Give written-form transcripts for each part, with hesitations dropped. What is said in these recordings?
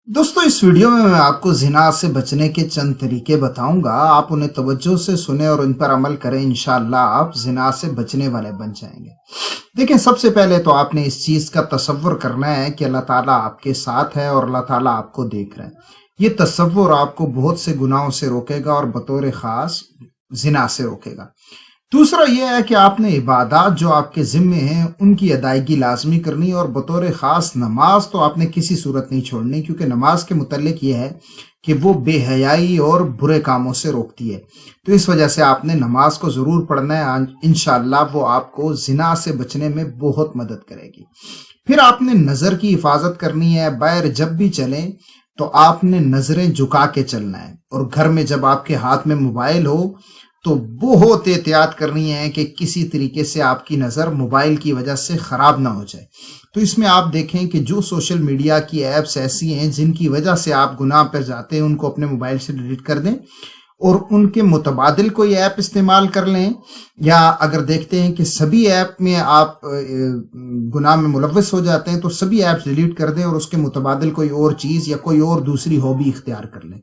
दोस्तों इस वीडियो में मैं आपको जिना से बचने के चंद तरीके बताऊंगा। आप उन्हें तवज्जो से सुने और उन पर अमल करें, इंशाअल्लाह आप जिना से बचने वाले बन जाएंगे। देखिए, सबसे पहले तो आपने इस चीज़ का तसव्वुर करना है कि अल्लाह ताला आपके साथ है और अल्लाह ताला आपको देख रहा है। ये तसव्वुर आपको बहुत से गुनाहों से रोकेगा और बतौर ख़ास जिना से रोकेगा। दूसरा यह है कि आपने इबादत जो आपके ज़िम्मे हैं उनकी अदायगी लाजमी करनी और बतौर ख़ास नमाज तो आपने किसी सूरत नहीं छोड़नी, क्योंकि नमाज के मुतल्लिक यह है कि वो बेहयाई और बुरे कामों से रोकती है। तो इस वजह से आपने नमाज को ज़रूर पढ़ना है, इंशाअल्लाह वो आपको जिना से बचने में बहुत मदद करेगी। फिर आपने नज़र की हिफाजत करनी है। बाहर जब भी चलें तो आपने नज़रें झुका के चलना है, और घर में जब आपके हाथ में मोबाइल हो तो बहुत एहतियात करनी है कि किसी तरीके से आपकी नज़र मोबाइल की वजह से ख़राब ना हो जाए। तो इसमें आप देखें कि जो सोशल मीडिया की ऐप्स ऐसी हैं जिनकी वजह से आप गुनाह पर जाते हैं, उनको अपने मोबाइल से डिलीट कर दें और उनके मुतबादिल कोई ऐप इस्तेमाल कर लें। या अगर देखते हैं कि सभी ऐप में आप गुनाह में मुलव्वस हो जाते हैं तो सभी ऐप्स डिलीट कर दें और उसके मुतबादिल कोई और चीज़ या कोई और दूसरी हॉबी इख्तियार कर लें।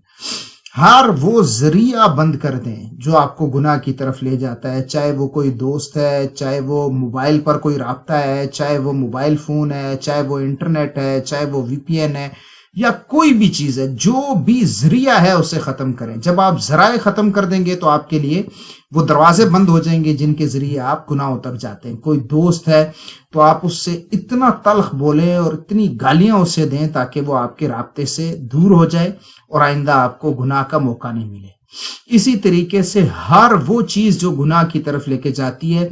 हर वो जरिया बंद कर दें जो आपको गुनाह की तरफ ले जाता है, चाहे वो कोई दोस्त है, चाहे वो मोबाइल पर कोई राब्ता है, चाहे वो मोबाइल फ़ोन है, चाहे वो इंटरनेट है, चाहे वो वीपीएन है, या कोई भी चीज़ है। जो भी जरिया है उसे ख़त्म करें। जब आप ज़राए ख़त्म कर देंगे तो आपके लिए वो दरवाजे बंद हो जाएंगे जिनके ज़रिए आप गुनाहों तक जाते हैं। कोई दोस्त है तो आप उससे इतना तल्ख बोलें और इतनी गालियां उसे दें ताकि वो आपके राब्ते से दूर हो जाए और आइंदा आपको गुनाह का मौका नहीं मिले। इसी तरीके से हर वो चीज़ जो गुनाह की तरफ लेके जाती है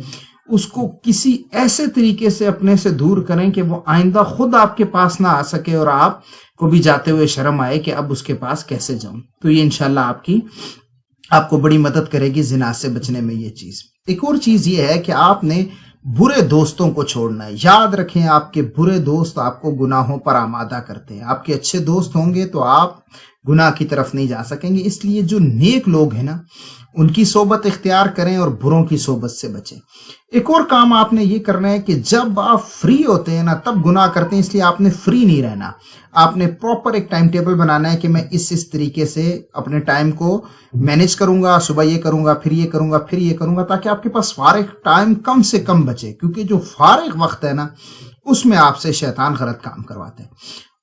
उसको किसी ऐसे तरीके से अपने से दूर करें कि वो आइंदा खुद आपके पास ना आ सके और आप को भी जाते हुए शर्म आए कि अब उसके पास कैसे जाऊं। तो ये इंशाल्लाह आपको बड़ी मदद करेगी जिना से बचने में ये चीज़। एक और चीज़ ये है कि आपने बुरे दोस्तों को छोड़ना है। याद रखें, आपके बुरे दोस्त आपको गुनाहों पर आमादा करते हैं। आपके अच्छे दोस्त होंगे तो आप गुनाह की तरफ नहीं जा सकेंगे। इसलिए जो नेक लोग हैं ना, उनकी सोबत इख्तियार करें और बुरों की सोबत से बचें। एक और काम आपने ये करना है कि जब आप फ्री होते हैं ना तब गुनाह करते हैं, इसलिए आपने फ्री नहीं रहना। आपने प्रॉपर एक टाइम टेबल बनाना है कि मैं इस तरीके से अपने टाइम को मैनेज करूंगा, सुबह ये करूंगा, फिर ये करूंगा, फिर ये करूंगा, ताकि आपके पास फारिग टाइम कम से कम बचे, क्योंकि जो फारिग वक्त है ना उसमें आपसे शैतान गलत काम करवाते हैं।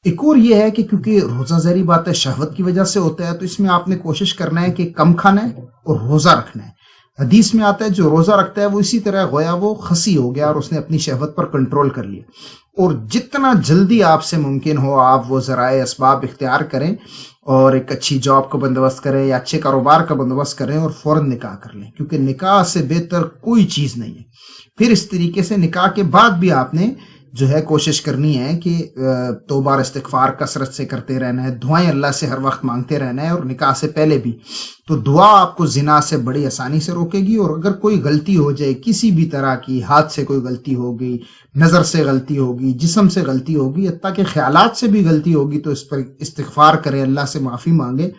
एक और ये है कि क्योंकि रोज़ा ज़ाहिरी बात है शहवत की वजह से होता है, तो इसमें आपने कोशिश करना है कि कम खाना है और रोज़ा रखना है। हदीस में आता है जो रोज़ा रखता है वो इसी तरह गोया वो खसी हो गया और उसने अपनी शहवत पर कंट्रोल कर लिया। और जितना जल्दी आपसे मुमकिन हो आप वो ज़राए असबाब इख्तियार करें और एक अच्छी जॉब का बंदोबस्त करें या अच्छे कारोबार का बंदोबस्त करें और फ़ौरन निकाह कर लें, क्योंकि निकाह से बेहतर कोई चीज़ नहीं है। फिर इस तरीके से निकाह के बाद भी आपने जो है कोशिश करनी है कि तौबा और इस्तिग़फ़ार कसरत से करते रहना है, दुआएं अल्लाह से हर वक्त मांगते रहना है, और निकाह से पहले भी। तो दुआ आपको जिना से बड़ी आसानी से रोकेगी। और अगर कोई गलती हो जाए किसी भी तरह की, हाथ से कोई गलती हो गई, नज़र से गलती होगी, जिस्म से गलती होगी, हत्ता के ख्यालात से भी गलती होगी, तो इस पर इस्तिग़फ़ार करें, अल्लाह से माफ़ी मांगे।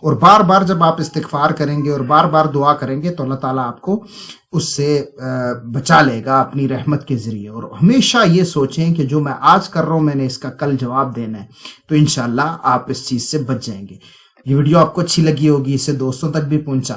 और बार बार जब आप इस्तिग़फ़ार करेंगे और बार बार दुआ करेंगे तो अल्लाह ताला आपको उससे बचा लेगा अपनी रहमत के ज़रिए। और हमेशा ये सोचें कि जो मैं आज कर रहा हूँ मैंने इसका कल जवाब देना है, तो इंशाअल्लाह आप इस चीज़ से बच जाएंगे। ये वीडियो आपको अच्छी लगी होगी, इसे दोस्तों तक भी पहुंचा